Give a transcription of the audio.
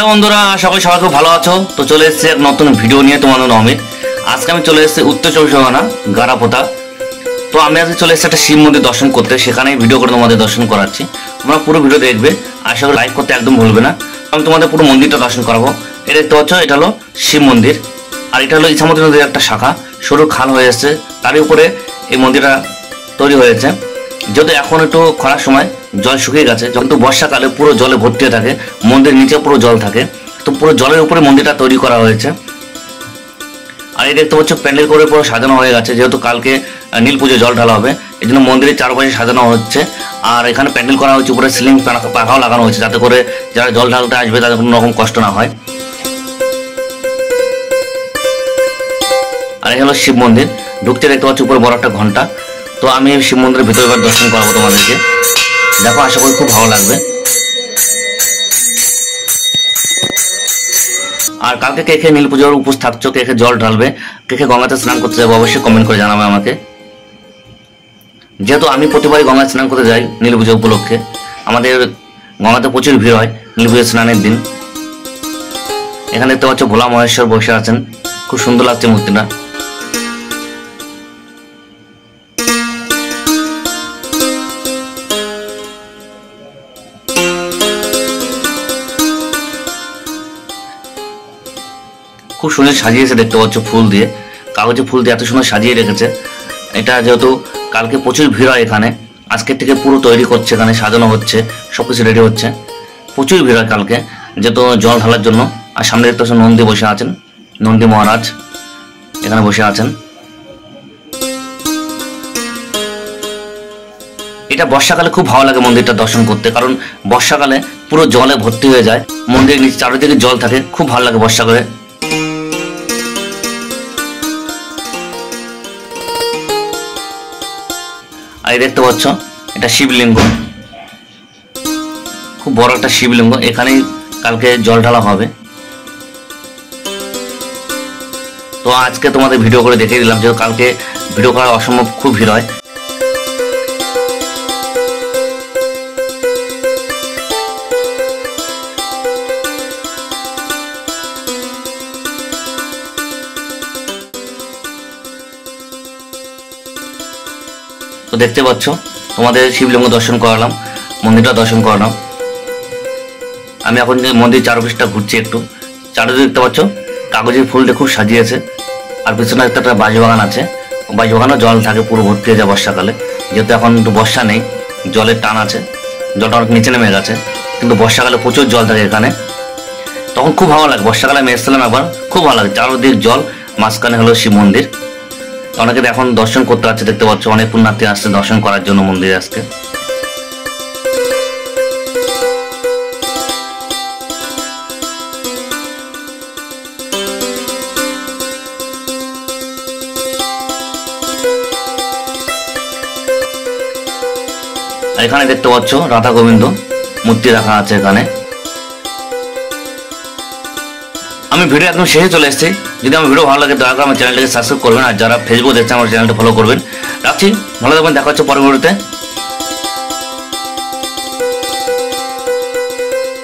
Hello বন্ধুরা, আশা করি সবাই খুব ভালো আছো। তো চলে এসেছি এক নতুন ভিডিও নিয়ে তোমাদের অমিত। আজকে আমি চলে এসেছি উত্তর চব্বিশ পরগনা গারাপোতা। তো আমি আজকে চলে এসেছি একটা শিব মন্দির দর্শন করতে, সেখানেই ভিডিও করে তোমাদের দর্শন করাচ্ছি। তোমরা পুরো ভিডিও দেখবে, আশা করি লাইক করতে একদম ভুলবে না। আমি তোমাদের পুরো মন্দিরটা দর্শন করাবো। এটা দেখতে পাচ্ছ, এটা হলো শিব মন্দির, আর এটা হলো ইছামতি নদীর একটা শাখা, সরু খাল হয়ে এসছে, তারই উপরে এই মন্দিরটা তৈরি হয়েছে। যেহেতু এখন একটু খরার সময় জল শুকিয়ে গেছে, কিন্তু বর্ষাকালে পুরো জলে ভর্তি হয়ে থাকে, মন্দির নিচে পুরো জল থাকে, তো পুরো জলের উপরে মন্দিরটা তৈরি করা হয়েছে। আর এই দেখতে পাচ্ছ প্যান্ডেল করে পুরো সাজানো হয়ে গেছে, যেহেতু কালকে নীল পুজো জল ঢালা হবে, এই জন্য মন্দিরের চারপাশে সাজানো হচ্ছে। আর এখানে প্যান্ডেল করা হচ্ছে, উপরে সিলিং পাখাও লাগানো হয়েছে, যাতে করে যারা জল ঢালতে আসবে তাদের কোনো রকম কষ্ট না হয়। আর এই হলো শিব মন্দির, ঢুকতে দেখতে পাচ্ছি উপরে বড় একটা ঘন্টা। তো আমি শিব মন্দিরের ভিতরে এবার দর্শন করাবো তোমাদেরকে, দেখো, আশা করি খুব ভালো লাগবে। আর কালকে কে কে নীল পুজোর উপোস থাকছো, কে কে জল ঢালবে, কে কে গঙ্গাতে স্নান করতে যাবো, অবশ্যই কমেন্ট করে জানাবে আমাকে। যেহেতু আমি প্রতিবারই গঙ্গায় স্নান করতে যাই নীল পুজো উপলক্ষে, আমাদের গঙ্গাতে প্রচুর ভিড় হয় নীল পুজোর স্নানের দিন। এখানে দেখতে পাচ্ছ ভোলা মহেশ্বর বসে আছেন, খুব সুন্দর লাগছে মূর্তিটা। খুব সুন্দর সাজিয়েছে, দেখতে পাচ্ছ ফুল দিয়ে, কাগজে ফুল দিয়ে এত সুন্দর সাজিয়ে রেখেছে। এটা যেহেতু কালকে প্রচুর ভিড় হয় এখানে, আজকের থেকে পুরো তৈরি করছে, এখানে সাজানো হচ্ছে, সবকিছু রেডি হচ্ছে, প্রচুর ভিড় হয় কালকে, যেহেতু জল ঢালার জন্য। আর সামনে দেখতে পাচ্ছ নন্দী বসে আছেন, নন্দী মহারাজ এখানে বসে আছেন। এটা বর্ষাকালে খুব ভালো লাগে মন্দিরটা দর্শন করতে, কারণ বর্ষাকালে পুরো জলে ভর্তি হয়ে যায়, মন্দিরের নিচে চারিদিকে জল থাকে, খুব ভালো লাগে বর্ষাকালে। আর দেখতে পাচ্ছ এটা শিবলিঙ্গ, খুব বড় একটা শিবলিঙ্গ, এখানেই কালকে জল ঢালা হবে। তো আজকে তোমাদের ভিডিও করে দেখিয়ে দিলাম, যে কালকে ভিডিও করা অসম্ভব, খুব ভিড় হয়। তো দেখতে পাচ্ছ তোমাদের শিবলিঙ্গ দর্শন করালাম, মন্দিরটা দর্শন করালাম। আমি এখন যে মন্দির চারপাশটা ঘুরছি একটু, চারদিকে দেখতে পাচ্ছ কাগজের ফুল দিয়ে খুব সাজিয়েছে। আর পিছনে একটা বাঁশবাগান আছে, বাঁশবাগানেও জল থাকে, পুরো ভর্তি হয়ে যায় বর্ষাকালে। যেহেতু এখন একটু বর্ষা নেই, জলের টান আছে, জলটা অনেক নিচে নেমে গেছে, কিন্তু বর্ষাকালে প্রচুর জল থাকে এখানে, তখন খুব ভালো লাগে। বর্ষাকালে আমি এসেছিলাম একবার, খুব ভালো লাগে, চারদিক জল, মাঝখানে হলো শিব মন্দির। অনেকে এখন দর্শন করতে আসছে, দেখতে পাচ্ছ অনেক পুণ্যার্থী আসছে দর্শন করার জন্য মন্দিরে আজকে। এখানে দেখতে পাচ্ছ রাধা গোবিন্দ মূর্তি রাখা আছে এখানে। আমি ভিডিও একদম শেষে চলে এসেছি। যদি আমার ভিডিও ভালো লাগে দয়া করে আমার চ্যানেলটাকে সাবস্ক্রাইব করবেন, আর যারা ফেসবুক দেখছেন আমার চ্যানেলটা ফলো করবেন। রাখছি, ভালো থাকবেন, দেখা হচ্ছে পরের ভিডিওতে।